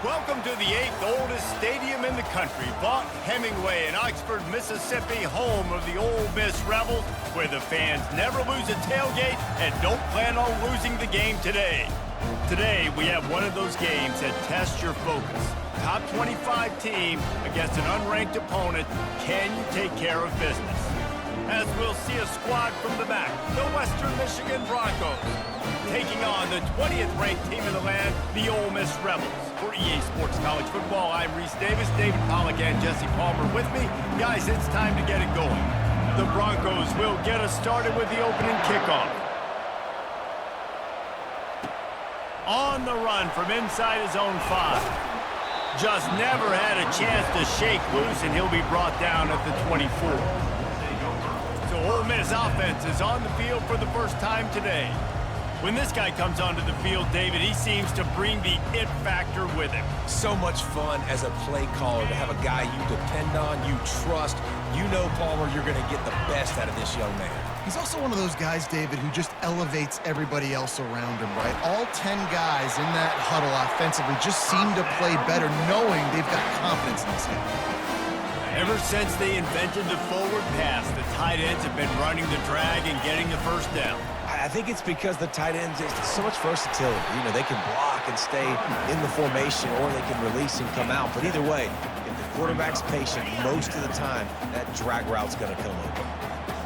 Welcome to the 8th oldest stadium in the country, Vaught Hemingway in Oxford, Mississippi, home of the Ole Miss Rebels, where the fans never lose a tailgate and don't plan on losing the game today. Today, we have one of those games that tests your focus. Top 25 team against an unranked opponent. Can you take care of business? As we'll see a squad from the back, the Western Michigan Broncos, taking on the 20th ranked team in the land, the Ole Miss Rebels. For EA Sports College Football, I'm Reese Davis, David Pollack, and Jesse Palmer with me. Guys, it's time to get it going. The Broncos will get us started with the opening kickoff. On the run from inside his own 5. Just never had a chance to shake loose, and he'll be brought down at the 24. So Ole Miss offense is on the field for the first time today. When this guy comes onto the field, David, he seems to bring the it factor with him. So much fun as a play caller to have a guy you depend on, you trust. You know, Palmer, you're going to get the best out of this young man. He's also one of those guys, David, who just elevates everybody else around him, right? All 10 guys in that huddle offensively just seem to play better knowing they've got confidence in this guy. Ever since they invented the forward pass, the tight ends have been running the drag and getting the first down. I think it's because the tight ends, there's so much versatility. You know, they can block and stay in the formation, or they can release and come out. But either way, if the quarterback's patient most of the time, that drag route's going to come open.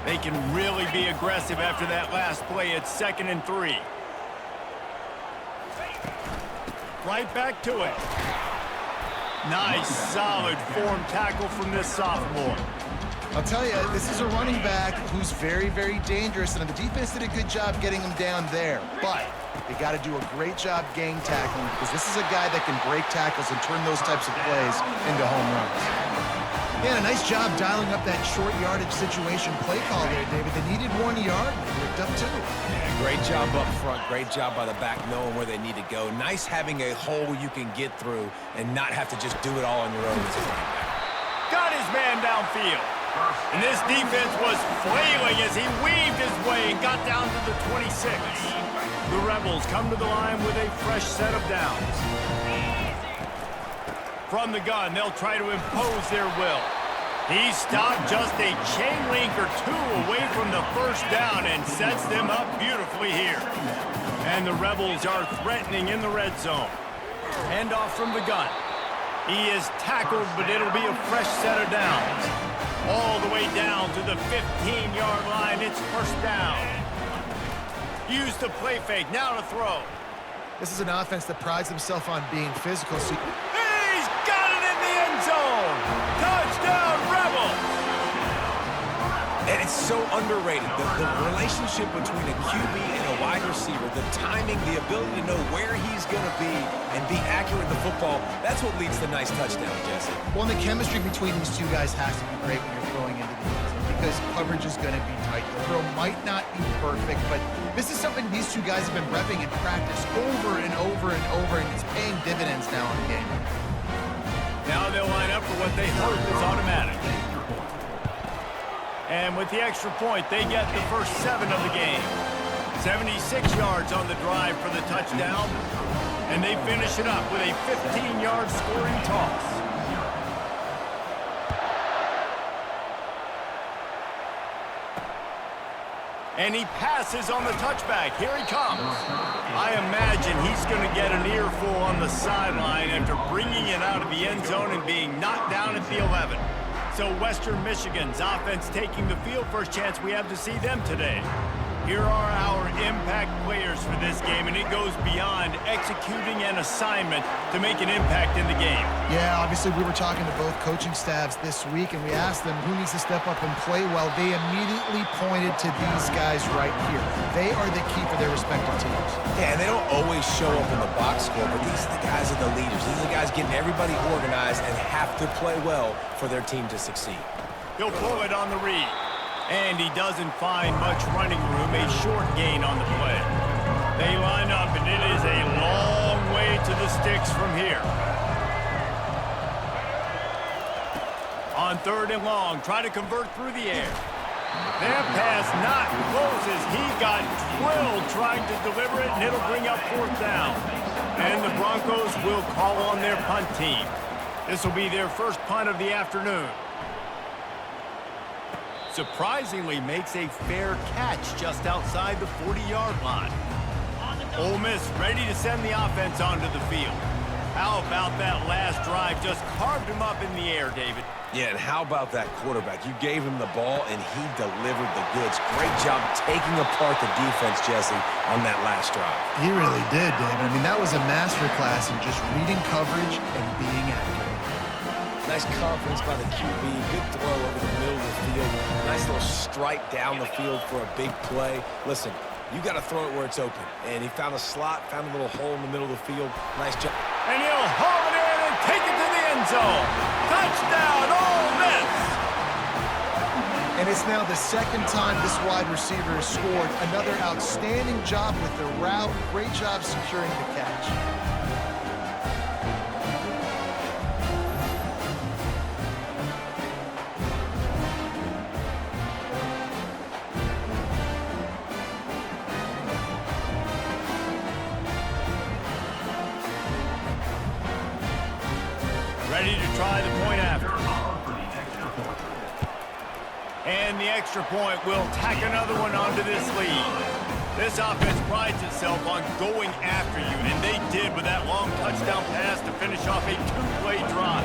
They can really be aggressive after that last play. It's 2nd and 3. Right back to it. Nice, solid form tackle from this sophomore. I'll tell you, this is a running back who's very, very dangerous, and the defense did a good job getting him down there. But they got to do a great job gang tackling, because this is a guy that can break tackles and turn those types of plays into home runs. Yeah, a nice job dialing up that short yardage situation play call there, David. They needed 1 yard, and they picked up 2. Yeah, great job up front. Great job by the back knowing where they need to go. Nice having a hole you can get through and not have to just do it all on your own as a running back. Got his man downfield. And this defense was flailing as he weaved his way and got down to the 26. The Rebels come to the line with a fresh set of downs. From the gun, they'll try to impose their will. He stopped just a chain link or 2 away from the first down and sets them up beautifully here. And the Rebels are threatening in the red zone. Handoff from the gun. He is tackled, but it'll be a fresh set of downs. All the way down to the 15-yard line. It's first down. Use the play fake. Now to throw. This is an offense that prides themselves on being physical. So He's got it in the end zone. Touchdown, Rebels. And it's so underrated. The relationship between a QB and a wide receiver, the timing, the ability to know where he's going to be and be accurate with the football, that's what leads to nice touchdowns, Jesse. Well, and the chemistry between these two guys has to be great when you're throwing into the end zone, because coverage is going to be tight. The throw might not be perfect, but this is something these two guys have been repping in practice over and over and over, and it's paying dividends now in the game. Now they'll line up for what they hope is automatic. And with the extra point, they get the first 7 of the game. 76 yards on the drive for the touchdown. And they finish it up with a 15-yard scoring toss. And he passes on the touchback. Here he comes. I imagine he's going to get an earful on the sideline after bringing it out of the end zone and being knocked down at the 11. So Western Michigan's offense taking the field. First chance we have to see them today. Here are our impact players for this game, and it goes beyond executing an assignment to make an impact in the game. Yeah, obviously we were talking to both coaching staffs this week, and we asked them who needs to step up and play well. They immediately pointed to these guys right here. They are the key for their respective teams. Yeah, and they don't always show up in the box score, but these are the guys that are the leaders. These are the guys getting everybody organized and have to play well for their team to succeed. He'll pull it on the read. And he doesn't find much running room, a short gain on the play. They line up, and it is a long way to the sticks from here. On 3rd and long, try to convert through the air. That pass not close as he got drilled trying to deliver it, and it'll bring up 4th down. And the Broncos will call on their punt team. This will be their first punt of the afternoon. Surprisingly makes a fair catch just outside the 40-yard line. Ole Miss ready to send the offense onto the field. How about that last drive? Just carved him up in the air, David. Yeah, and how about that quarterback? You gave him the ball, and he delivered the goods. Great job taking apart the defense, Jesse, on that last drive. He really did, David. I mean, that was a masterclass in just reading coverage and being accurate. Nice confidence by the QB. Good throw over the middle of the field. Nice little strike down the field for a big play. Listen, you got to throw it where it's open. And he found a slot, found a little hole in the middle of the field. Nice job. And he'll haul it in and take it to the end zone. Touchdown, Ole Miss! And it's now the second time this wide receiver has scored. Another outstanding job with the route. Great job securing the catch. Ready to try the point after. And the extra point will tack another one onto this lead. This offense prides itself on going after you, and they did with that long touchdown pass to finish off a two-play drive.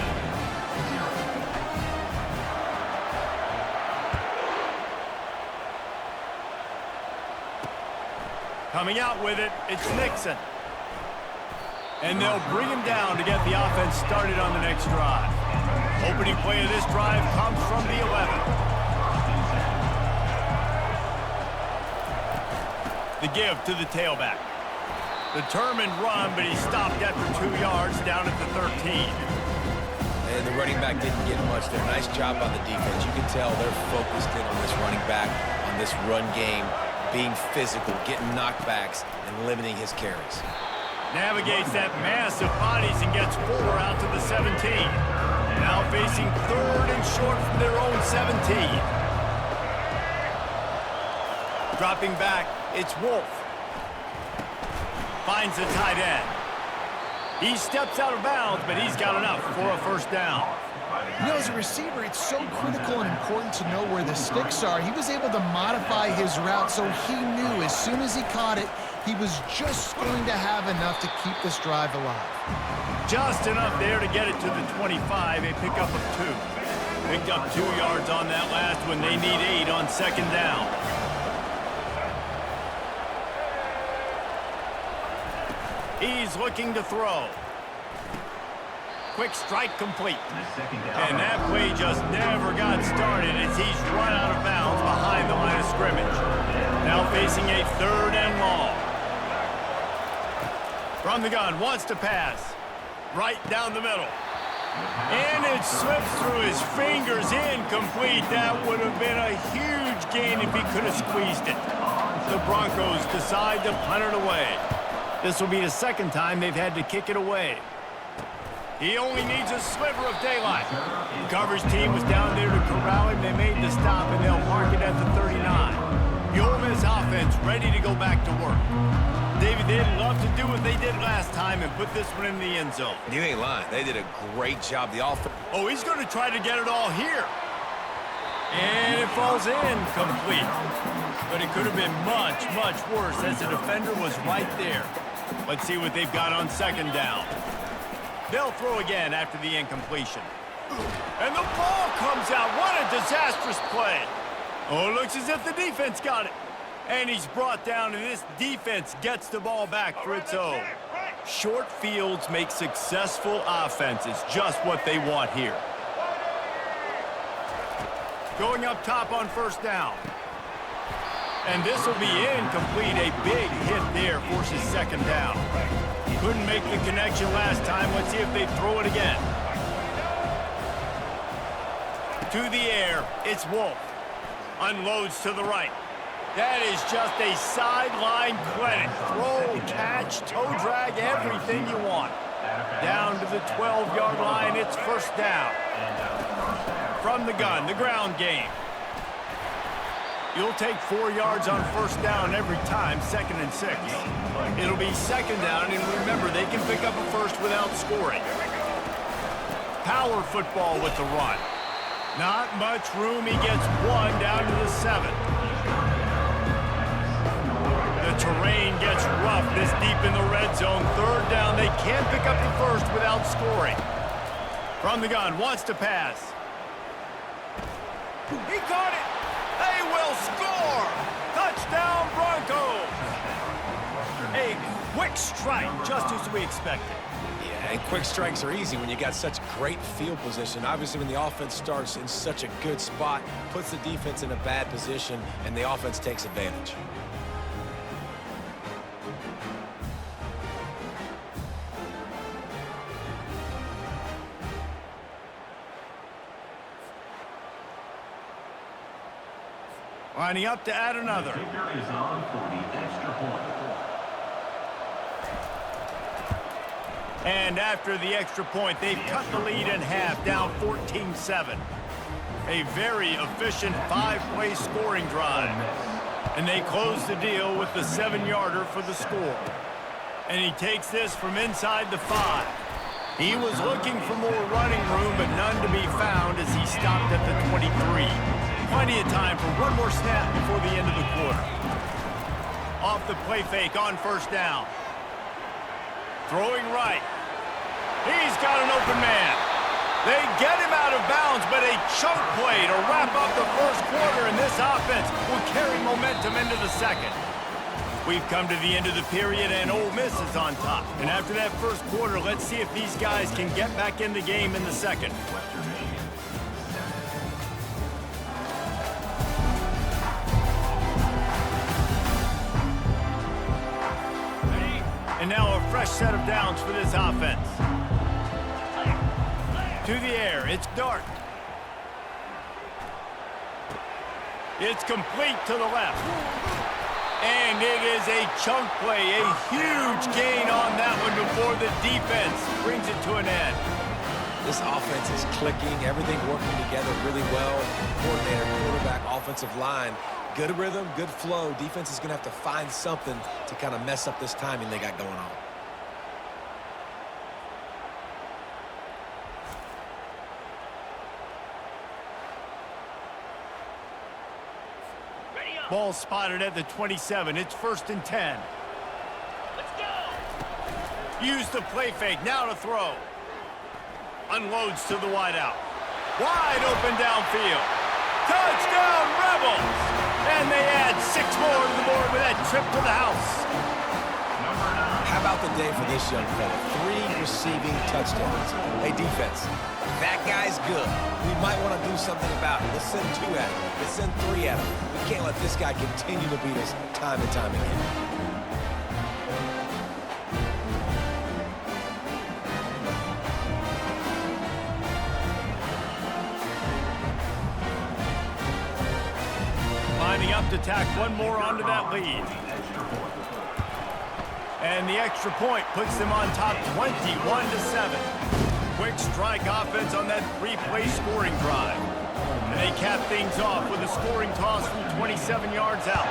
Coming out with it, it's Nixon. And they'll bring him down to get the offense started on the next drive. Opening play of this drive comes from the 11. The give to the tailback. Determined run, but he stopped after 2 yards down at the 13. And the running back didn't get much there. Nice job on the defense. You can tell they're focused in on this running back, on this run game, being physical, getting knockbacks, and limiting his carries. Navigates that mass of bodies and gets Fuller out to the 17. Now facing third and short from their own 17. Dropping back, it's Wolf. Finds the tight end. He steps out of bounds, but he's got enough for a first down. You know, as a receiver, it's so critical and important to know where the sticks are. He was able to modify his route, so he knew as soon as he caught it, he was just going to have enough to keep this drive alive. Just enough there to get it to the 25, a pickup of 2. Picked up 2 yards on that last one. They need 8 on second down. He's looking to throw. Quick strike complete. And that play just never got started as he's run out of bounds behind the line of scrimmage. Now facing a third and long. From the gun, wants to pass. Right down the middle. And it slips through his fingers, incomplete. That would have been a huge gain if he could have squeezed it. The Broncos decide to punt it away. This will be the second time they've had to kick it away. He only needs a sliver of daylight. The coverage team was down there to corral him. They made the stop, and they'll mark it at the 39. The Ole Miss offense ready to go back to work. David, they'd love to do what they did last time and put this one in the end zone. You ain't lying. They did a great job. The offense. Oh, he's going to try to get it all here. And it falls in complete. But it could have been much, much worse as the defender was right there. Let's see what they've got on second down. They'll throw again after the incompletion. And the ball comes out. What a disastrous play. Oh, it looks as if the defense got it. And he's brought down, and this defense gets the ball back for its own. Short fields make successful offenses just what they want here. Going up top on first down. And this will be incomplete. A big hit there forces second down. Couldn't make the connection last time. Let's see if they throw it again. To the air, it's Wolf. Unloads to the right. That is just a sideline clinic. Throw, catch, toe drag, everything you want. Down to the 12-yard line, it's first down. From the gun, the ground game. You'll take 4 yards on first down every time, 2nd and 6. It'll be 2nd down, and remember, they can pick up a first without scoring. Power football with the run. Not much room. He gets 1 down to the 7. The terrain gets rough this deep in the red zone. 3rd down. They can't pick up the first without scoring. From the gun, wants to pass. He caught it. They will score. Touchdown, Broncos. A quick strike, just as we expected. Yeah, and quick strikes are easy when you got such great field position. Obviously, when the offense starts in such a good spot, puts the defense in a bad position, and the offense takes advantage. Lining up to add another. Is on for the extra point. And after the extra point, they've cut the lead in half, down 14-7. A very efficient 5-play scoring drive. And they close the deal with the 7-yarder for the score. And he takes this from inside the 5. He was looking for more running room, but none to be found as he stopped at the 23. Plenty of time for one more snap before the end of the quarter. Off the play fake on first down. Throwing right. He's got an open man. They get him out of bounds, but a chunk play to wrap up the first quarter, and this offense will carry momentum into the second. We've come to the end of the period, and Ole Miss is on top. And after that first quarter, let's see if these guys can get back in the game in the second. And now a fresh set of downs for this offense. To the air, it's Dart. It's complete to the left. And it is a chunk play, a huge gain on that one before the defense brings it to an end. This offense is clicking, everything working together really well. Coordinator, quarterback, offensive line. Good rhythm, good flow. Defense is going to have to find something to kind of mess up this timing they got going on. Ball spotted at the 27. It's 1st and 10. Let's go. Use the play fake. Now to throw. Unloads to the wideout. Wide open downfield. Touchdown, Rebels! And they add 6 more to the board with that trip to the house. How about the day for this young fella? 3 receiving touchdowns. Hey, defense, that guy's good. We might want to do something about it. Let's send 2 at him. Let's send 3 at him. We can't let this guy continue to beat us time and time again. Lining up to tack one more onto that lead. And the extra point puts them on top 21-7. Quick strike offense on that 3-play scoring drive. And they cap things off with a scoring toss from 27 yards out.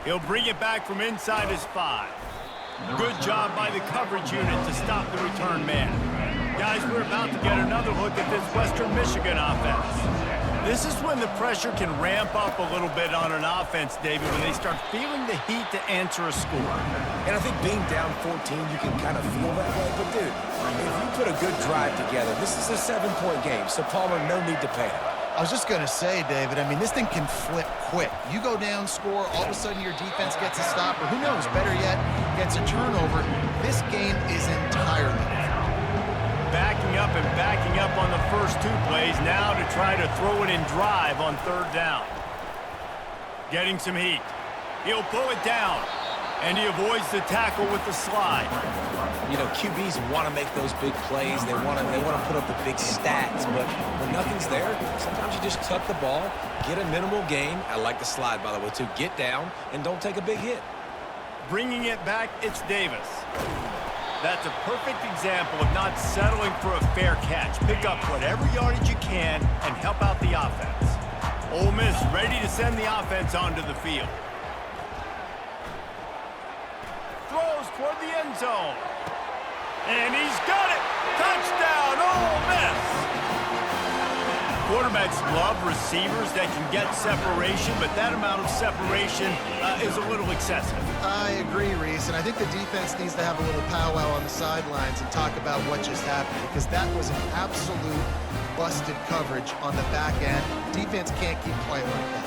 He'll bring it back from inside his 5. Good job by the coverage unit to stop the return man. Guys, we're about to get another look at this Western Michigan offense. This is when the pressure can ramp up a little bit on an offense, David, when they start feeling the heat to answer a score. And I think being down 14, you can kind of feel that way. But, dude, if you put a good drive together, this is a 7-point game, so Palmer, no need to panic. I was just going to say, David, I mean, this thing can flip quick. You go down, score, all of a sudden your defense gets a stop, or who knows, better yet, gets a turnover. This game is entirely different. Backing up on the first 2 plays, now to try to throw it in drive on 3rd down. Getting some heat. He'll pull it down, and he avoids the tackle with the slide. You know, QBs want to make those big plays. They want to put up the big stats, but when nothing's there, sometimes you just tuck the ball, get a minimal gain. I like the slide, by the way, too. Get down and don't take a big hit. Bringing it back, it's Davis. That's a perfect example of not settling for a fair catch. Pick up whatever yardage you can and help out the offense. Ole Miss ready to send the offense onto the field. Throws toward the end zone. And he's got it! Touchdown, Ole Miss! Quarterbacks love receivers that can get separation, but that amount of separation is a little excessive. I agree, Reese, and I think the defense needs to have a little powwow on the sidelines and talk about what just happened, because that was an absolute busted coverage on the back end. Defense can't keep playing like that.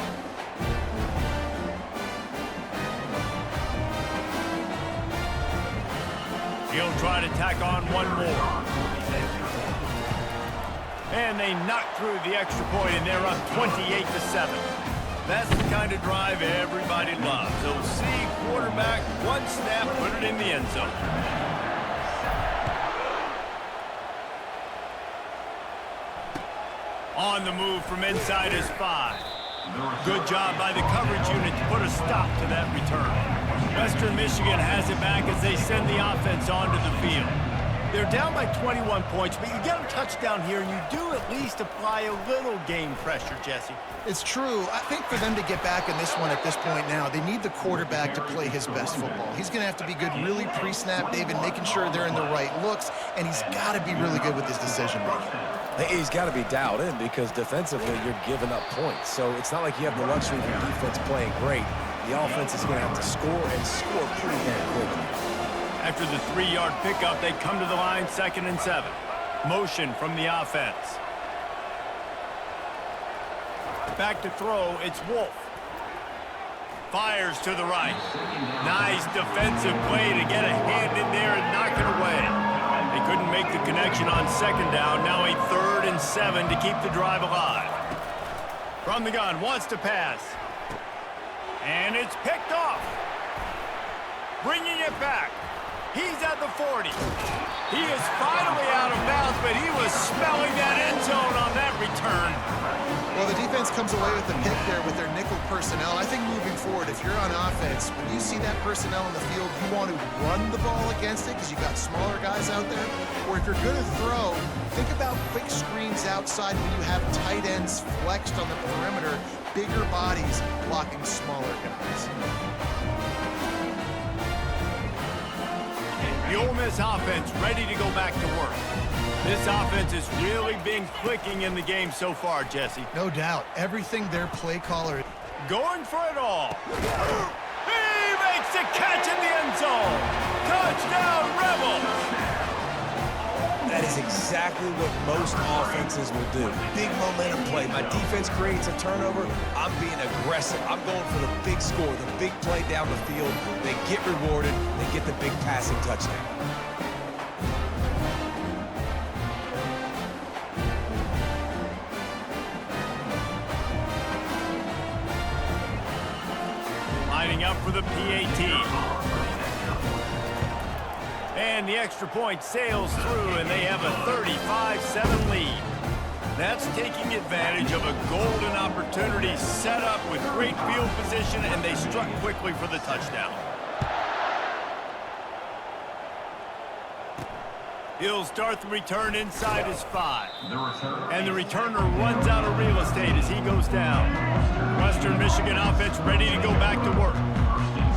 He'll try to tack on one more. And they knock through the extra point, and they're up 28-7. That's the kind of drive everybody loves. They'll see quarterback, one snap, put it in the end zone. On the move from inside his 5. Good job by the coverage unit to put a stop to that return. Western Michigan has it back as they send the offense onto the field. They're down by 21 points, but you get a touchdown here, and you do at least apply a little game pressure, Jesse. It's true. I think for them to get back in this one at this point now, they need the quarterback to play his best football. He's going to have to be good really pre-snap, David, making sure they're in the right looks, and he's got to be really good with his decision-making. He's got to be dialed in because defensively you're giving up points. So it's not like you have the luxury of your defense playing great. The offense is going to have to score and score pretty damn quickly. After the 3-yard pickup, they come to the line, 2nd and 7. Motion from the offense. Back to throw, it's Wolf. Fires to the right. Nice defensive play to get a hand in there and knock it away. They couldn't make the connection on 2nd down. Now a 3rd and 7 to keep the drive alive. From the gun, wants to pass. And it's picked off. Bringing it back. He's at the 40. He is finally out of bounds, but he was smelling that end zone on that return. Well, the defense comes away with the pick there with their nickel personnel. I think moving forward, if you're on offense, when you see that personnel in the field, you want to run the ball against it because you've got smaller guys out there. Or if you're going to throw, think about quick screens outside when you have tight ends flexed on the perimeter, bigger bodies blocking smaller guys. The Ole Miss offense ready to go back to work. This offense has really been clicking in the game so far, Jesse. No doubt. Everything their play caller... Going for it all. He makes a catch in the end zone. Touchdown, Rebels. That is exactly what most offenses will do. Big momentum play. My defense creates a turnover. I'm being aggressive. I'm going for the big score, the big play down the field. They get rewarded. They get the big passing touchdown. Lining up for the PAT. And the extra point sails through, and they have a 35-7 lead. That's taking advantage of a golden opportunity set up with great field position, and they struck quickly for the touchdown. He'll start the return inside his 5. And the returner runs out of real estate as he goes down. Western Michigan offense ready to go back to work.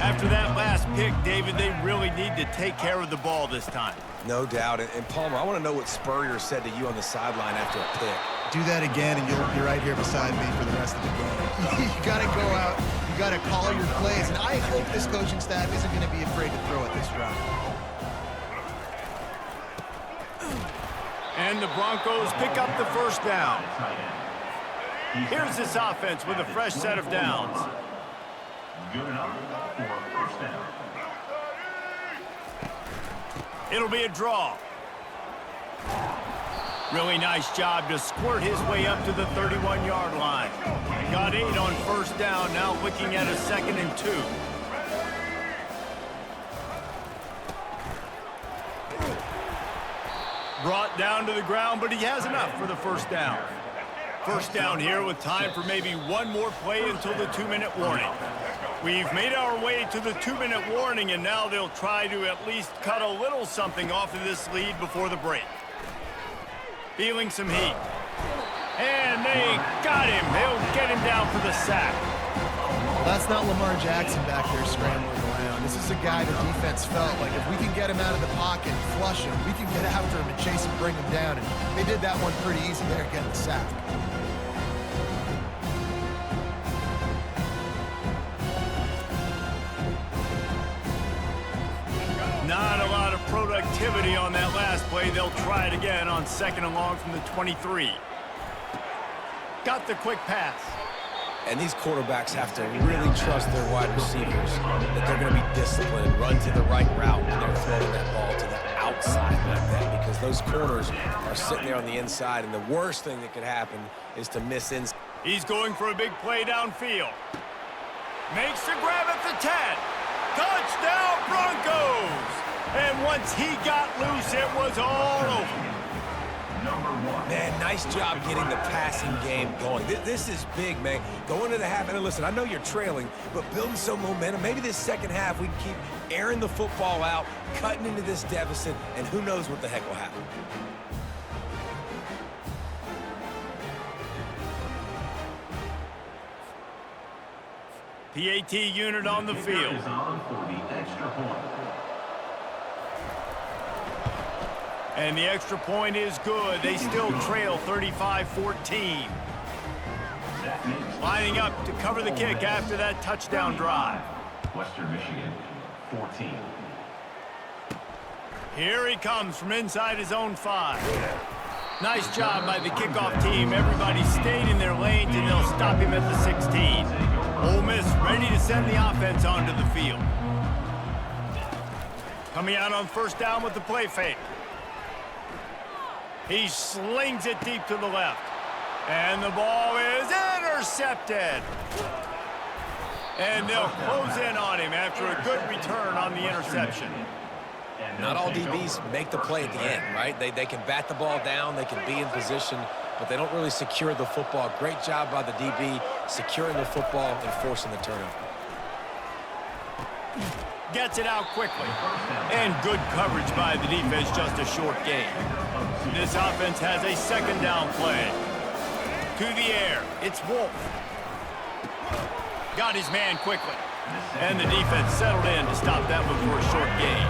After that last pick, David, they really need to take care of the ball this time. No doubt. And Palmer, I want to know what Spurrier said to you on the sideline after a pick. Do that again, and you'll be right here beside me for the rest of the game. You got to go out. You got to call your plays. And I hope this coaching staff isn't going to be afraid to throw at this drive. And the Broncos pick up the 1st down. Here's this offense with a fresh set of downs. Good enough for a 1st down. It'll be a draw. Really nice job to squirt his way up to the 31-yard line. Got 8 on 1st down, now looking at a 2nd and 2. Brought down to the ground, but he has enough for the 1st down. 1st down here with time for maybe one more play until the 2-minute warning. We've made our way to the 2-minute warning, and now they'll try to at least cut a little something off of this lead before the break. Feeling some heat. And they got him. They'll get him down for the sack. That's not Lamar Jackson back there scrambling around. This is a guy the defense felt like if we can get him out of the pocket and flush him, we can get after him and chase him, bring him down. And they did that one pretty easy there, getting the sack. Not a lot of productivity on that last play. They'll try it again on 2nd and long from the 23. Got the quick pass. And these quarterbacks have to really trust their wide receivers that they're going to be disciplined and run to the right route when they're throwing that ball to the outside like that, because those corners are sitting there on the inside, and the worst thing that could happen is to miss inside. He's going for a big play downfield. Makes the grab at the 10. Touchdown, Broncos! And once he got loose, it was all over. Man, nice job getting the passing game going. This is big, man. Going into the half, and listen, I know you're trailing, but building some momentum. Maybe this second half we can keep airing the football out, cutting into this deficit, and who knows what the heck will happen. PAT unit on the field. And the extra point is good. They still trail 35-14. Lining up to cover the kick after that touchdown drive. Western Michigan, 14. Here he comes from inside his own 5. Nice job by the kickoff team. Everybody stayed in their lanes, and they'll stop him at the 16. Ole Miss ready to send the offense onto the field. Coming out on 1st down with the play fake. He slings it deep to the left. And the ball is intercepted. And they'll close in on him after a good return on the interception. Not all DBs make the play at the end, right? They can bat the ball down, they can be in position, but they don't really secure the football. Great job by the DB securing the football and forcing the turnover. Gets it out quickly. And good coverage by the defense, just a short gain. This offense has a 2nd down play. To the air, it's Wolf. Got his man quickly. And the defense settled in to stop that one for a short gain.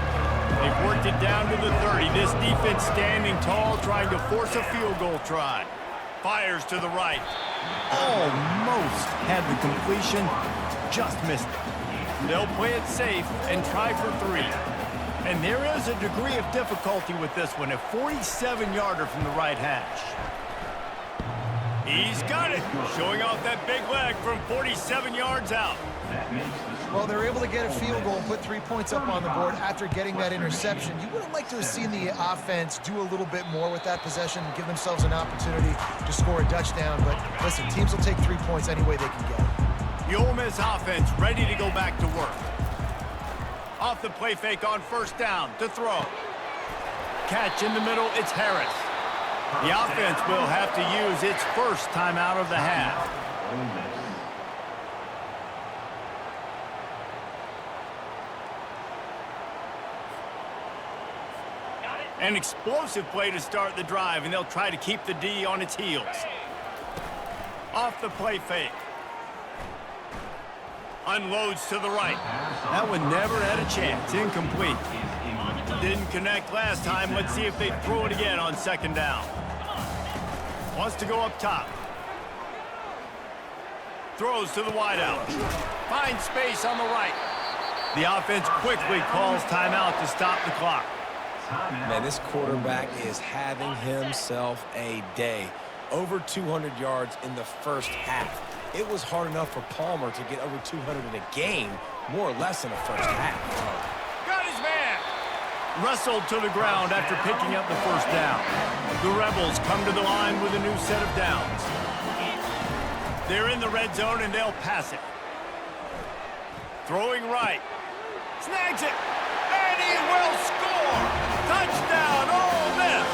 They've worked it down to the 30. This defense standing tall, trying to force a field goal try. Fires to the right. Almost had the completion, just missed it. They'll play it safe and try for 3. And there is a degree of difficulty with this one, a 47-yarder from the right hash. He's got it, showing off that big leg from 47 yards out. Well, they're able to get a field goal and put 3 points up on the board after getting that interception. You would have liked to have seen the offense do a little bit more with that possession and give themselves an opportunity to score a touchdown. But listen, teams will take 3 points any way they can get it. The Ole Miss offense ready to go back to work. Off the play fake on 1st down to throw. Catch in the middle, it's Harris. The offense will have to use its 1st timeout of the half. An explosive play to start the drive, and they'll try to keep the D on its heels. Off the play fake. Unloads to the right. That one never had a chance. Incomplete. Didn't connect last time. Let's see if they throw it again on 2nd down. Wants to go up top. Throws to the wideout. Finds space on the right. The offense quickly calls timeout to stop the clock. Man, this quarterback is having himself a day. Over 200 yards in the 1st half. It was hard enough for Palmer to get over 200 in a game, more or less in the 1st half. Got his man. Wrestled to the ground after picking up the 1st down. The Rebels come to the line with a new set of downs. They're in the red zone and they'll pass it. Throwing right. Snags it. And he will score. Touchdown, Ole Miss.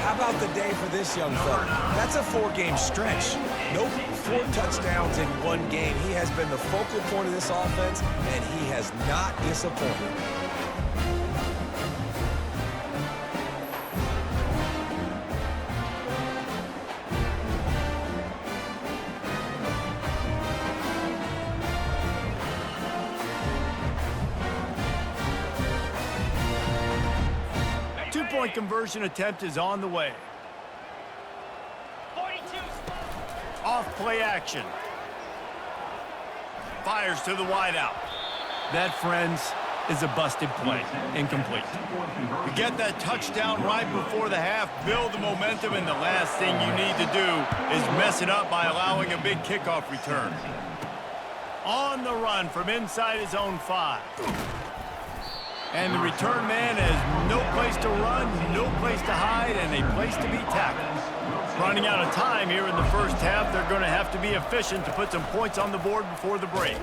How How about the day for this young fella? That's a 4-game stretch. Nope, 4 touchdowns in 1 game. He has been the focal point of this offense, and he has not disappointed. Two-point conversion attempt is on the way. 42. Off play action. Fires to the wideout. That, friends, is a busted play. Incomplete. You get that touchdown right before the half, build the momentum, and the last thing you need to do is mess it up by allowing a big kickoff return. On the run from inside his own 5. And the return man has no place to run, no place to hide, and a place to be tackled. Running out of time here in the first half, they're going to have to be efficient to put some points on the board before the break.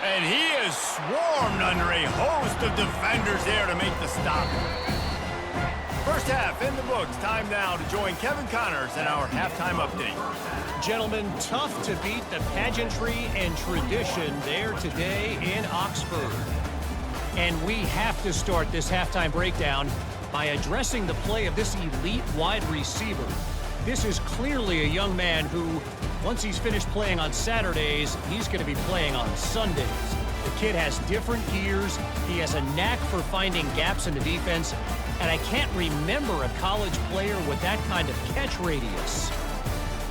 And he is swarmed under a host of defenders there to make the stop. First half in the books. Time now to join Kevin Connors in our halftime update. Gentlemen, tough to beat the pageantry and tradition there today in Oxford. And we have to start this halftime breakdown by addressing the play of this elite wide receiver. This is clearly a young man who, once he's finished playing on Saturdays, he's going to be playing on Sundays. The kid has different gears. He has a knack for finding gaps in the defense. And I can't remember a college player with that kind of catch radius.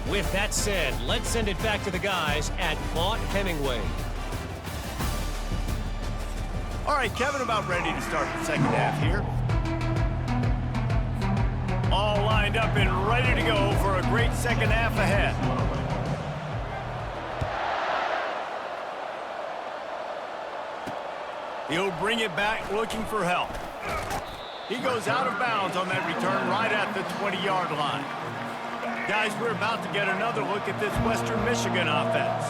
With that said, let's send it back to the guys at Vaught Hemingway. All right, Kevin, about ready to start the second half here. All lined up and ready to go for a great second half ahead. He'll bring it back looking for help. He goes out of bounds on that return right at the 20-yard line. Guys, we're about to get another look at this Western Michigan offense.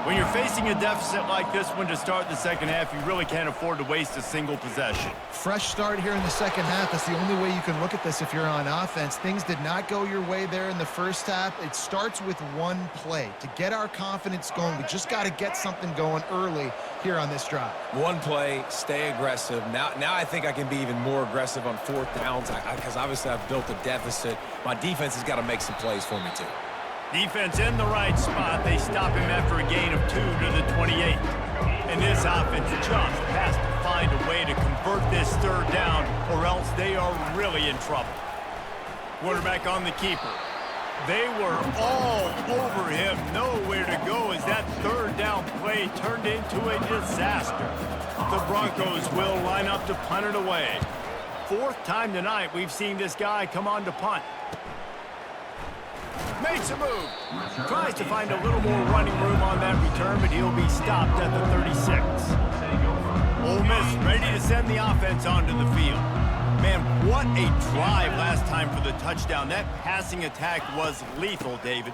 When you're facing a deficit like this one to start the second half, you really can't afford to waste a single possession. Fresh start here in the second half. That's the only way you can look at this if you're on offense. Things did not go your way there in the first half. It starts with one play. To get our confidence going, we just got to get something going early here on this drive. One play, stay aggressive. Now I think I can be even more aggressive on 4th downs because obviously I've built a deficit. My defense has got to make some plays for me too. Defense in the right spot. They stop him after a gain of 2 to the 28. And this offense just has to find a way to convert this 3rd down, or else they are really in trouble. Quarterback on the keeper. They were all over him. Nowhere to go as that 3rd down play turned into a disaster. The Broncos will line up to punt it away. 4th time tonight we've seen this guy come on to punt. Makes a move. Tries to find a little more running room on that return, but he'll be stopped at the 36. Ole Miss ready to send the offense onto the field. Man, what a drive last time for the touchdown. That passing attack was lethal, David.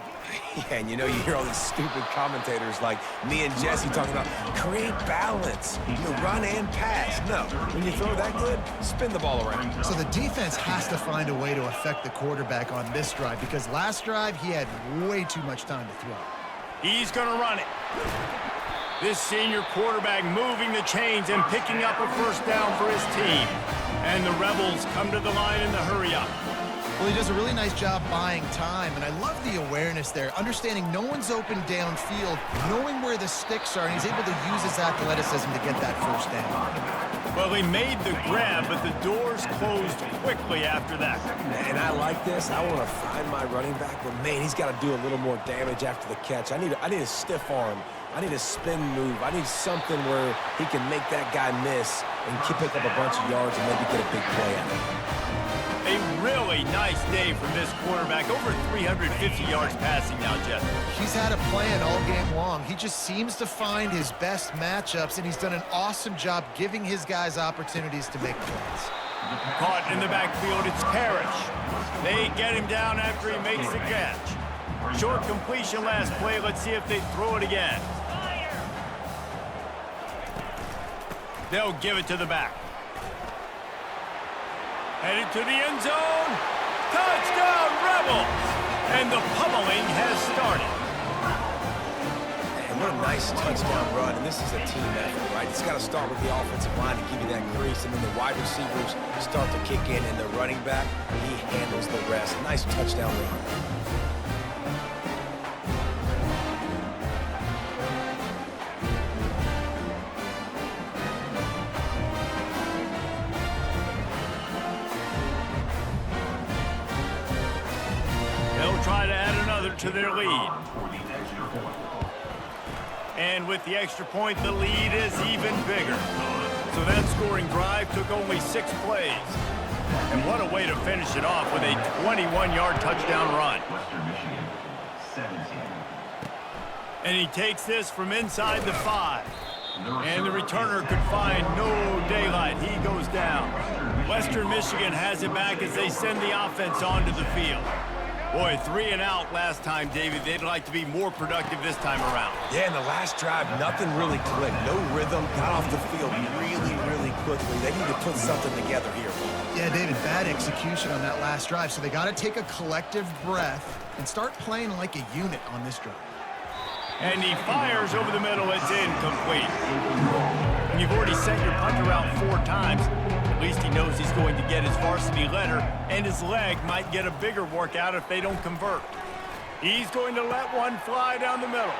Yeah, and you know, you hear all these stupid commentators like me and Jesse talking about create balance, run and pass. No, when you throw that good, spin the ball around. So the defense has to find a way to affect the quarterback on this drive because last drive he had way too much time to throw. He's going to run it. This senior quarterback moving the chains and picking up a 1st down for his team. And the Rebels come to the line in the hurry-up. Well, he does a really nice job buying time, and I love the awareness there, understanding no one's open downfield, knowing where the sticks are, and he's able to use his athleticism to get that 1st down. Well, he made the grab, but the doors closed quickly after that. And I like this. I want to find my running back, but, man, he's got to do a little more damage after the catch. I need a stiff arm. I need a spin move. I need something where he can make that guy miss and pick up a bunch of yards and maybe get a big play out of it. A really nice day from this quarterback. Over 350 yards passing now, Jeff. He's had a plan all game long. He just seems to find his best matchups, and he's done an awesome job giving his guys opportunities to make plays. Caught in the backfield, it's Parrish. They get him down after he makes the catch. Short completion last play. Let's see if they throw it again. They'll give it to the back. Headed to the end zone. Touchdown, Rebels! And the pummeling has started. And what a nice touchdown run. And this is a team effort, right? It's got to start with the offensive line to give you that crease, and then the wide receivers start to kick in, and the running back, he handles the rest. Nice touchdown run. Try to add another to their lead. And with the extra point, the lead is even bigger. So that scoring drive took only 6 plays. And what a way to finish it off with a 21-yard touchdown run. And he takes this from inside the 5. And the returner could find no daylight. He goes down. Western Michigan has it back as they send the offense onto the field. Boy, 3 and out last time, David. They'd like to be more productive this time around. Yeah, in the last drive, nothing really clicked. No rhythm, got off the field really quickly. They need to put something together here. Yeah, David, bad execution on that last drive, so they got to take a collective breath and start playing like a unit on this drive. And he fires over the middle. It's incomplete. And you've already sent your punter out 4 times. At least he knows he's going to get his varsity letter, and his leg might get a bigger workout if they don't convert. He's going to let one fly down the middle.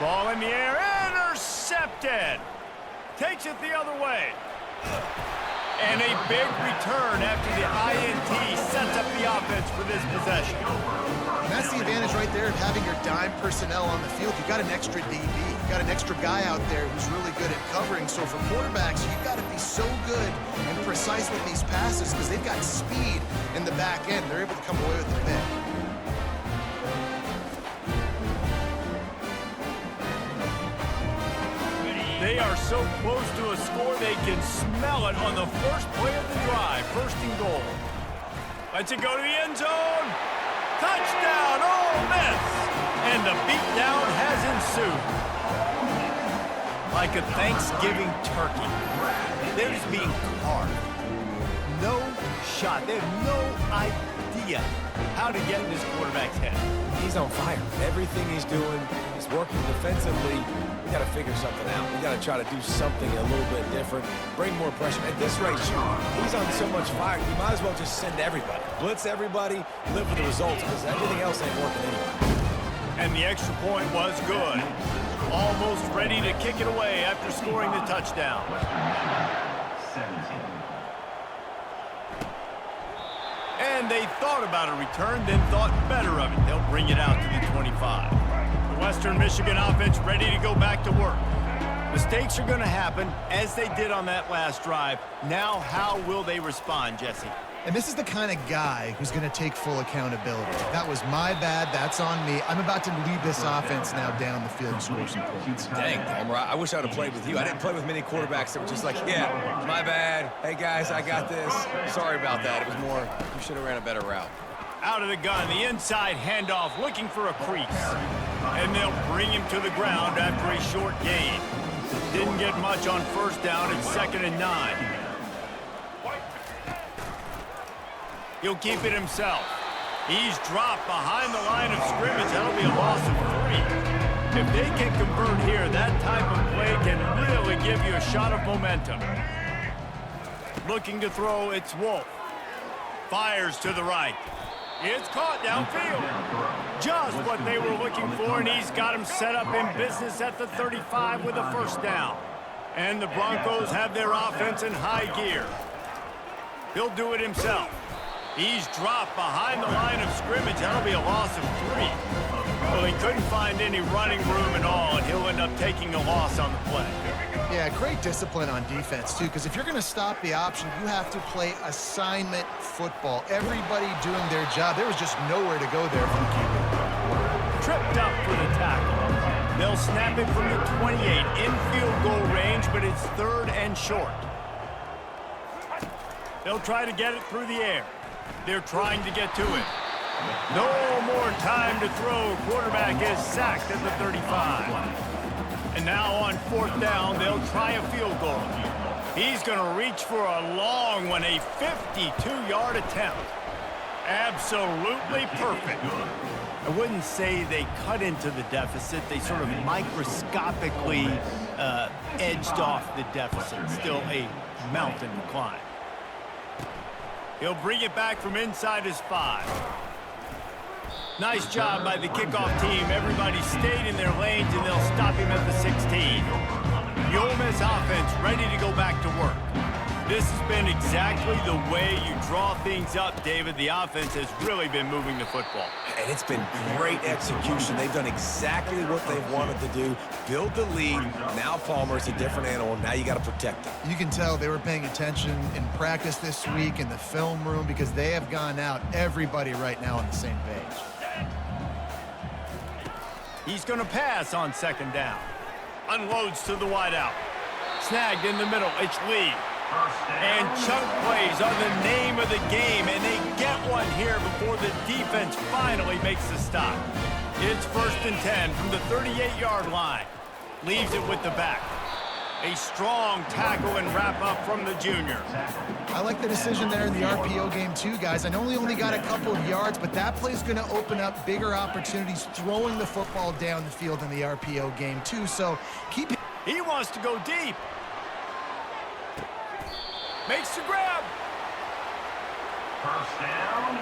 Ball in the air, intercepted. Takes it the other way. And a big return after the INT sets up the offense for this possession. And that's the advantage right there of having your dime personnel on the field. You've got an extra DB. You've got an extra guy out there who's really good at covering. So for quarterbacks, you've got to be so good and precise with these passes because they've got speed in the back end. They're able to come away with the pick. They are so close to a score, they can smell it on the first play of the drive. 1st and goal. Lets it go to the end zone. Touchdown, Ole Miss! And the beatdown has ensued. Like a Thanksgiving turkey. They're just being carved. No shot. They have no idea how to get in this quarterback's head. He's on fire. Everything he's doing is working defensively. We got to figure something out. We got to try to do something a little bit different, bring more pressure. At this rate, he's on so much fire, you might as well just send everybody. Blitz everybody, live with the results, because everything else ain't working anyway. And the extra point was good. Almost ready to kick it away after scoring the touchdown. And they thought about a return, then thought better of it. They'll bring it out to the 25. The Western Michigan offense ready to go back to work. Mistakes are going to happen, as they did on that last drive. Now, how will they respond, Jesse? And this is the kind of guy who's going to take full accountability. That was my bad. That's on me. I'm about to lead this offense now down the field and score some points. Dang, Homer, I wish I would have played with you. I didn't play with many quarterbacks that were just like, yeah, my bad. Hey, guys, I got this. Sorry about that. It was more, you should have ran a better route. Out of the gun, the inside handoff, looking for a crease. And they'll bring him to the ground after a short gain. Didn't get much on 1st down. It's 2nd and 9. He'll keep it himself. He's dropped behind the line of scrimmage. That'll be a loss of 3. If they can convert here, that type of play can really give you a shot of momentum. Looking to throw, it's Wolf. Fires to the right. It's caught downfield. Just what they were looking for, and he's got him set up in business at the 35 with a 1st down. And the Broncos have their offense in high gear. He'll do it himself. He's dropped behind the line of scrimmage. That'll be a loss of 3. Well, he couldn't find any running room at all, and he'll end up taking a loss on the play. Yeah, great discipline on defense, too, because if you're going to stop the option, you have to play assignment football. Everybody doing their job. There was just nowhere to go there from the QB. Tripped up for the tackle. They'll snap it from the 28 in field goal range, but it's 3rd and short. They'll try to get it through the air. They're trying to get to it. No more time to throw. Quarterback is sacked at the 35. And now on 4th down, they'll try a field goal. He's going to reach for a long one, a 52-yard attempt. Absolutely perfect. I wouldn't say they cut into the deficit. They sort of microscopically edged off the deficit. Still a mountain to climb. He'll bring it back from inside his 5. Nice job by the kickoff team. Everybody stayed in their lanes, and they'll stop him at the 16. The Ole Miss offense ready to go back to work. This has been exactly the way you draw things up, David. The offense has really been moving the football. And it's been great execution. They've done exactly what they've wanted to do. Build the lead. Now Palmer's a different animal. Now you got to protect him. You can tell they were paying attention in practice this week in the film room because they have gone out, everybody right now on the same page. He's going to pass on second down. Unloads to the wideout. Snagged in the middle. It's Lee. And chunk plays are the name of the game, and they get one here before the defense finally makes the stop. It's 1st and 10 from the 38-yard line. Leaves it with the back. A strong tackle and wrap-up from the junior. I like the decision there in the RPO game too, guys. I know he only got a couple of yards, but that play's going to open up bigger opportunities throwing the football down the field in the RPO game too, so keep it. He wants to go deep. Makes the grab. First down.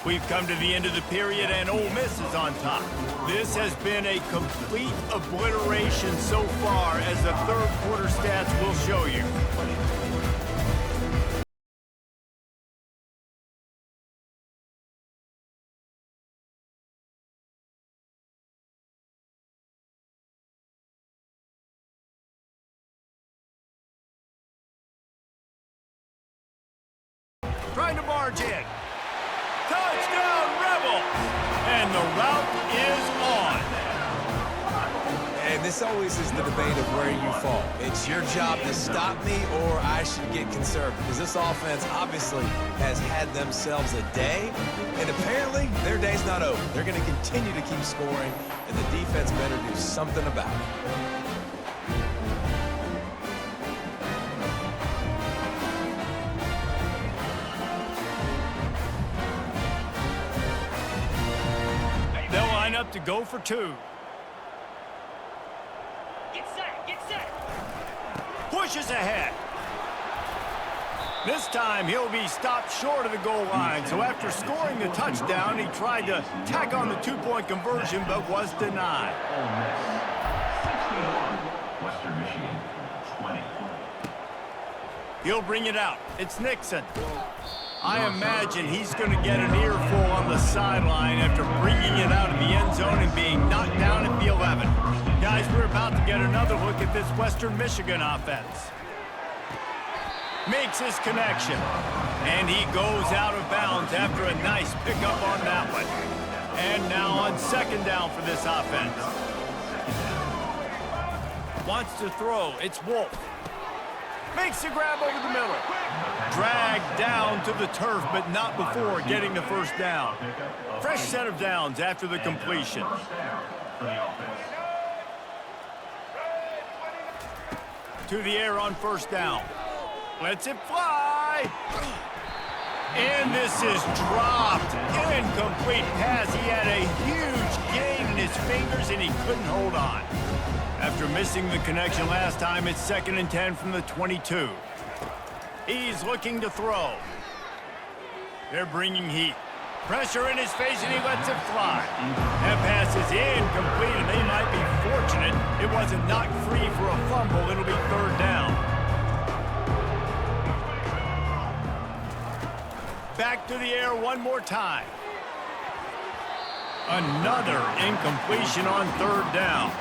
We've come to the end of the period, and Ole Miss is on top. This has been a complete obliteration so far, as the third quarter stats will show you. Trying to barge in. Touchdown, Rebels! And the route is on. And this always is the debate of where you fall. It's your job to stop me, or I should get conservative. Because this offense obviously has had themselves a day, and apparently their day's not over. They're going to continue to keep scoring, and the defense better do something about it. Up to go for 2. Get set, get set. Pushes ahead. This time he'll be stopped short of the goal line. So after scoring the touchdown, he tried to tack on the 2-point conversion, but was denied. Ole Miss 61, Western Michigan 20. He'll bring it out. It's Nixon. I imagine he's going to get an earful on the sideline after bringing it out of the end zone and being knocked down at the 11. Guys, we're about to get another look at this Western Michigan offense. Makes his connection, and he goes out of bounds after a nice pickup on that one. And now on second down for this offense. Wants to throw. It's Wolf. Makes the grab over the middle. Dragged down to the turf, but not before getting the first down. Fresh set of downs after the completion. To the air on first down. Lets it fly. And this is dropped. Incomplete pass. He had a huge gain in his fingers, and he couldn't hold on. After missing the connection last time, it's 2nd and 10 from the 22. He's looking to throw. They're bringing heat. Pressure in his face, and he lets it fly. That pass is incomplete, and they might be fortunate it wasn't knocked free for a fumble. It'll be 3rd down. Back to the air one more time. Another incompletion on third down.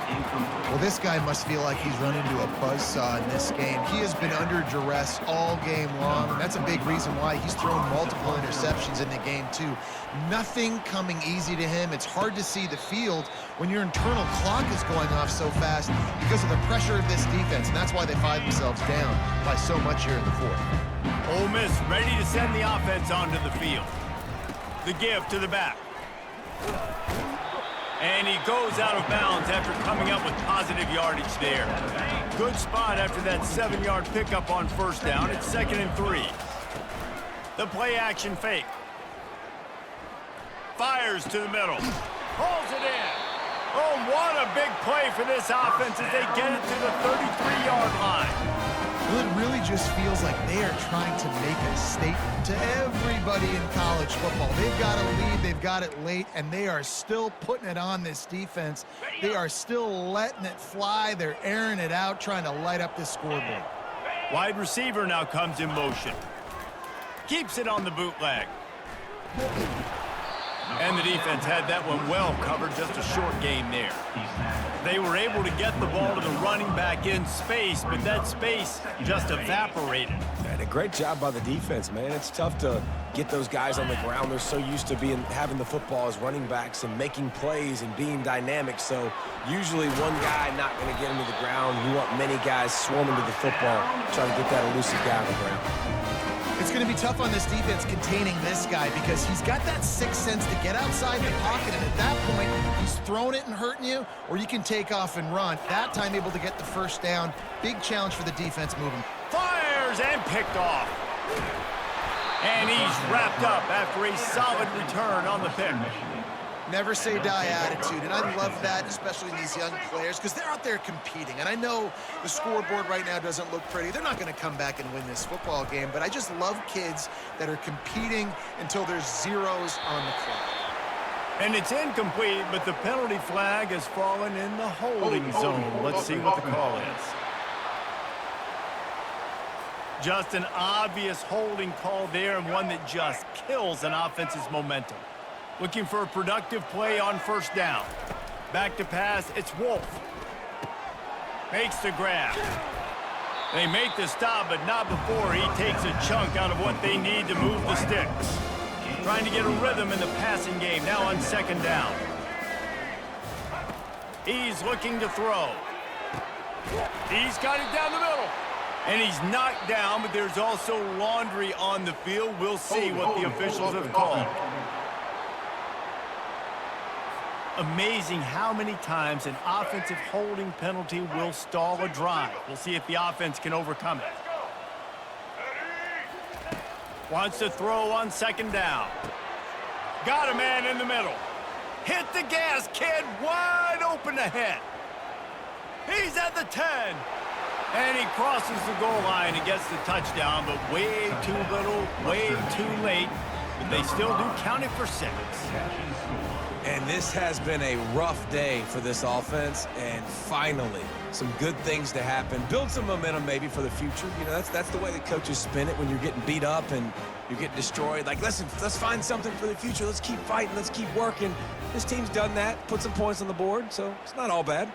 Well, this guy must feel like he's run into a buzzsaw in this game. He has been under duress all game long, and that's a big reason why he's thrown multiple interceptions in the game, too. Nothing coming easy to him. It's hard to see the field when your internal clock is going off so fast because of the pressure of this defense, and that's why they find themselves down by so much here in the fourth. Ole Miss ready to send the offense onto the field. The give to the back. And he goes out of bounds after coming up with positive yardage there. Good spot after that 7-yard pickup on first down. It's 2nd and 3. The play action fake. Fires to the middle. Pulls it in. Oh, what a big play for this offense as they get it to the 33-yard line. Well, it really just feels like they are trying to make a statement to everybody in college football. They've got a lead, they've got it late, and they are still putting it on this defense. They are still letting it fly. They're airing it out, trying to light up this scoreboard. Wide receiver now comes in motion. Keeps it on the bootleg. And the defense had that one well covered, just a short gain there. They were able to get the ball to the running back in space, but that space just evaporated. And a great job by the defense, man. It's tough to get those guys on the ground. They're so used to having the football as running backs and making plays and being dynamic. So usually one guy not going to get him to the ground. You want many guys swarming to the football, trying to get that elusive guy on the ground. It's going to be tough on this defense containing this guy because he's got that sixth sense to get outside the pocket, and at that point, he's throwing it and hurting you, or you can take off and run. That time able to get the first down. Big challenge for the defense moving. Fires and picked off. And he's wrapped up after a solid return on the pick. Never say die attitude, and I love that, especially in these young players, because they're out there competing. And I know the scoreboard right now doesn't look pretty. They're not going to come back and win this football game, but I just love kids that are competing until there's zeros on the clock. And it's incomplete, but the penalty flag has fallen in the holding zone. Let's see what the call is. Just an obvious holding call there, and one that just kills an offense's momentum. Looking for a productive play on first down. Back to pass, it's Wolf. Makes the grab. They make the stop, but not before he takes a chunk out of what they need to move the sticks. Trying to get a rhythm in the passing game, now on second down. He's looking to throw. He's got it down the middle. And he's knocked down, but there's also laundry on the field. We'll see what the officials have called. Amazing how many times an offensive holding penalty will stall a drive. We'll see if the offense can overcome it. Wants to throw on second down. Got a man in the middle. Hit the gas, kid. Wide open ahead. He's at the 10. And he crosses the goal line and gets the touchdown, but way too little, way too late. But they still do count it for 6. And this has been a rough day for this offense, and finally, some good things to happen. Build some momentum maybe for the future. You know, that's the way the coaches spin it when you're getting beat up and you're getting destroyed. Like, listen, let's find something for the future. Let's keep fighting. Let's keep working. This team's done that, put some points on the board, so it's not all bad.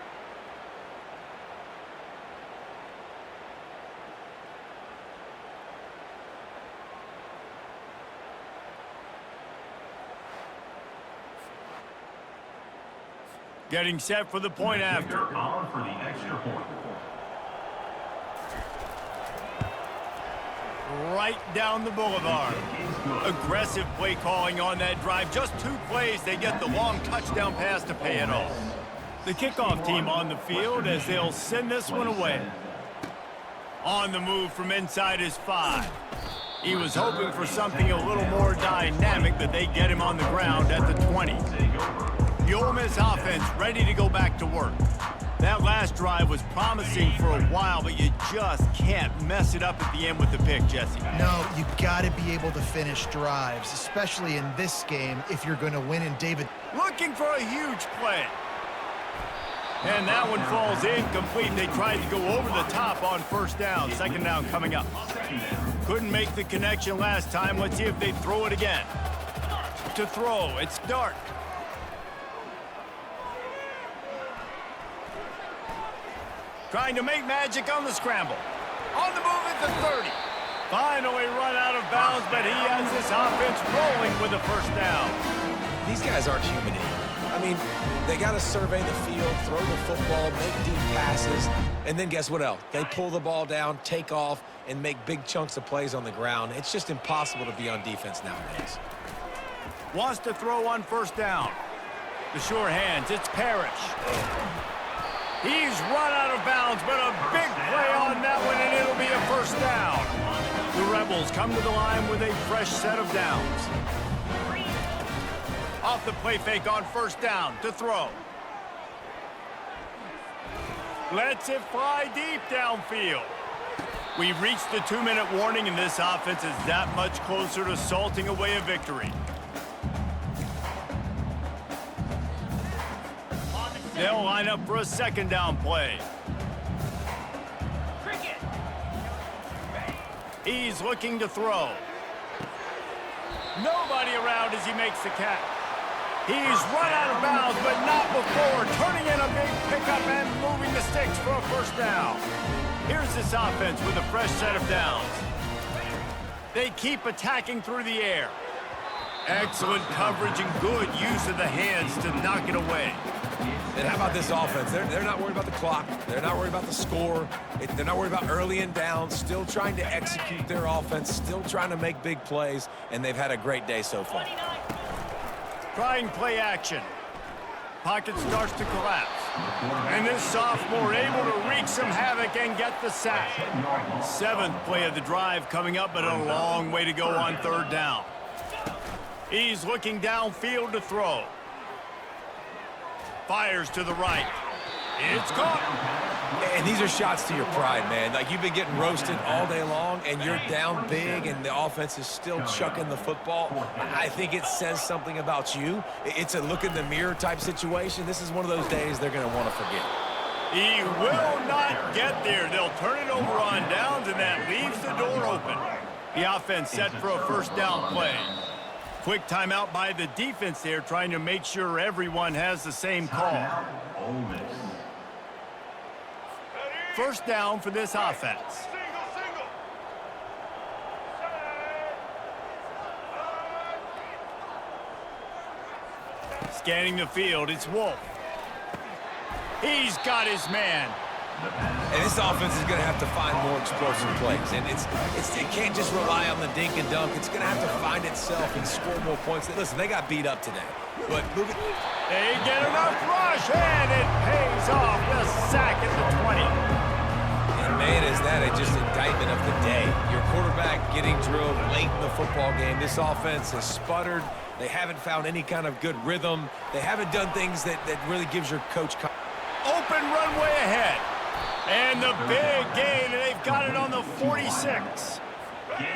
Getting set for the point after. On for the extra point. Right down the boulevard. Aggressive play calling on that drive. Just 2 plays, they get the long touchdown pass to pay it off. The kickoff team on the field as they'll send this one away. On the move from inside his 5. He was hoping for something a little more dynamic, but they get him on the ground at the 20. The Ole Miss offense ready to go back to work. That last drive was promising for a while, but you just can't mess it up at the end with the pick, Jesse. No, you got to be able to finish drives, especially in this game if you're going to win. And David looking for a huge play. And that one falls incomplete. They tried to go over the top on first down. Second down coming up. Couldn't make the connection last time. Let's see if they throw it again. To throw, it's Dart. Trying to make magic on the scramble. On the move at the 30. Finally run out of bounds, but he has this offense rolling with a first down. These guys aren't human here. I mean, they got to survey the field, throw the football, make deep passes, and then guess what else? They pull the ball down, take off, and make big chunks of plays on the ground. It's just impossible to be on defense nowadays. Wants to throw on first down. The sure hands, it's Parrish. He's run out of bounds, but a big play on that one, and it'll be a first down. The Rebels come to the line with a fresh set of downs. Off the play fake on first down to throw. Lets it fly deep downfield. We've reached the 2-minute warning, and this offense is that much closer to salting away a victory. They'll line up for a second down play. He's looking to throw. Nobody around as he makes the catch. He's run out of bounds, but not before turning in a big pickup and moving the sticks for a first down. Here's this offense with a fresh set of downs. They keep attacking through the air. Excellent coverage and good use of the hands to knock it away. And how about this offense? They're not worried about the clock. They're not worried about the score. They're not worried about early and down. Still trying to execute their offense. Still trying to make big plays. And they've had a great day so far. Trying play action. Pocket starts to collapse. And this sophomore able to wreak some havoc and get the sack. 7th play of the drive coming up, but a long way to go on third down. He's looking downfield to throw. Fires to the right. It's caught. And these are shots to your pride, man. Like, you've been getting roasted all day long, and you're down big, and the offense is still chucking the football. I think it says something about you. It's a look in the mirror type situation. This is one of those days they're going to want to forget. He will not get there. They'll turn it over on downs, and that leaves the door open. The offense set for a first down play. Quick timeout by the defense there, trying to make sure everyone has the same call. First down for this offense. Scanning the field, it's Wolf. He's got his man. And this offense is going to have to find more explosive plays. And it can't just rely on the dink and dunk. It's going to have to find itself and score more points. Listen, they got beat up today. But move it. They get enough rush, and it pays off. The sack at the 20. And man, is that just indictment of the day. Your quarterback getting drilled late in the football game. This offense has sputtered. They haven't found any kind of good rhythm. They haven't done things that really gives your coach confidence. Open runway ahead. And the big gain, and they've got it on the 46.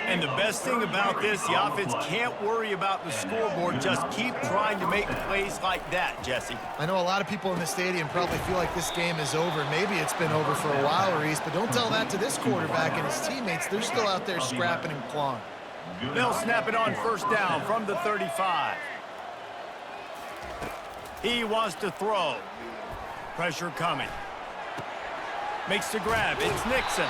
And the best thing about this, the offense can't worry about the scoreboard. Just keep trying to make plays like that, Jesse. I know a lot of people in the stadium probably feel like this game is over. Maybe it's been over for a while, Reese, but don't tell that to this quarterback and his teammates. They're still out there scrapping and clawing. They'll snap it on first down from the 35. He wants to throw. Pressure coming. Makes the grab. It's Nixon.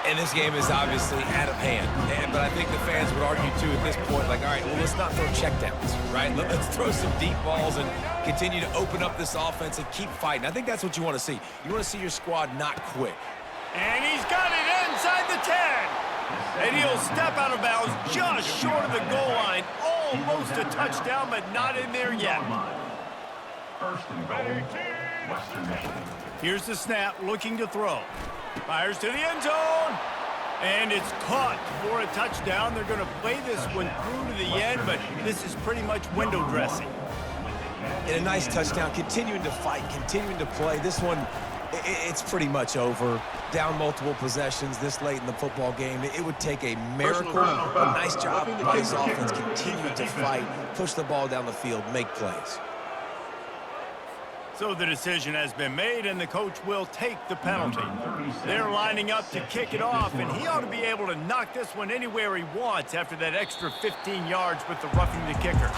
And this game is obviously out of hand. But I think the fans would argue, too, at this point, like, all right, well, let's not throw checkdowns, right? Let's throw some deep balls and continue to open up this offense and keep fighting. I think that's what you want to see. You want to see your squad not quit. And he's got it inside the 10. And he'll step out of bounds just short of the goal line. Almost a touchdown, but not in there yet. First and goal, Western Michigan. Here's the snap, looking to throw. Fires to the end zone. And it's caught for a touchdown. They're going to play this one through to the end, but this is pretty much window dressing. And a nice touchdown, continuing to fight, continuing to play. This one, it's pretty much over. Down multiple possessions this late in the football game. It would take a miracle. A nice job by his offense, continue to fight, push the ball down the field, make plays. So the decision has been made, and the coach will take the penalty. They're lining up to kick it off, and he ought to be able to knock this one anywhere he wants after that extra 15 yards with the roughing the kicker.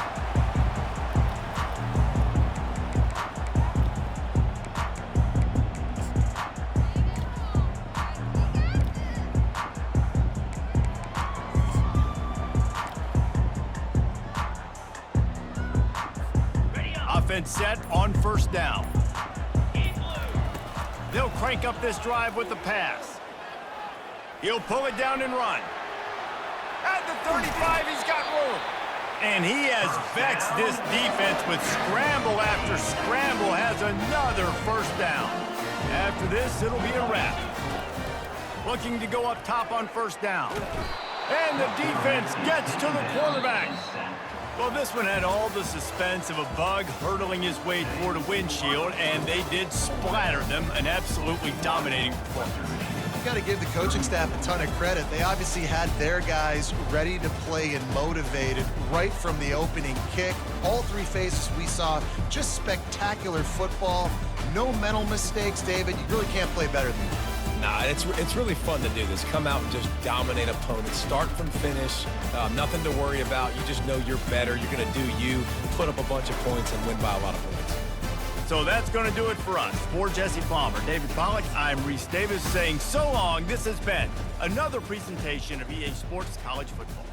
defense set on first down. They'll crank up this drive with the pass. He'll pull it down and run. At the 35, he's got room. And he has vexed this defense with scramble after scramble, has another first down. After this, it'll be a wrap. Looking to go up top on first down. And the defense gets to the quarterback. Well, this one had all the suspense of a bug hurtling his way toward a windshield, and they did splatter them, an absolutely dominating performance. You got to give the coaching staff a ton of credit. They obviously had their guys ready to play and motivated right from the opening kick. All three phases we saw, just spectacular football. No mental mistakes, David. You really can't play better than that. Nah, it's really fun to do this. Come out and just dominate opponents. Start from finish. Nothing to worry about. You just know you're better. You're going to do you, put up a bunch of points, and win by a lot of points. So that's going to do it for us. For Jesse Palmer, David Pollack, I'm Reese Davis saying so long. This has been another presentation of EA Sports College Football.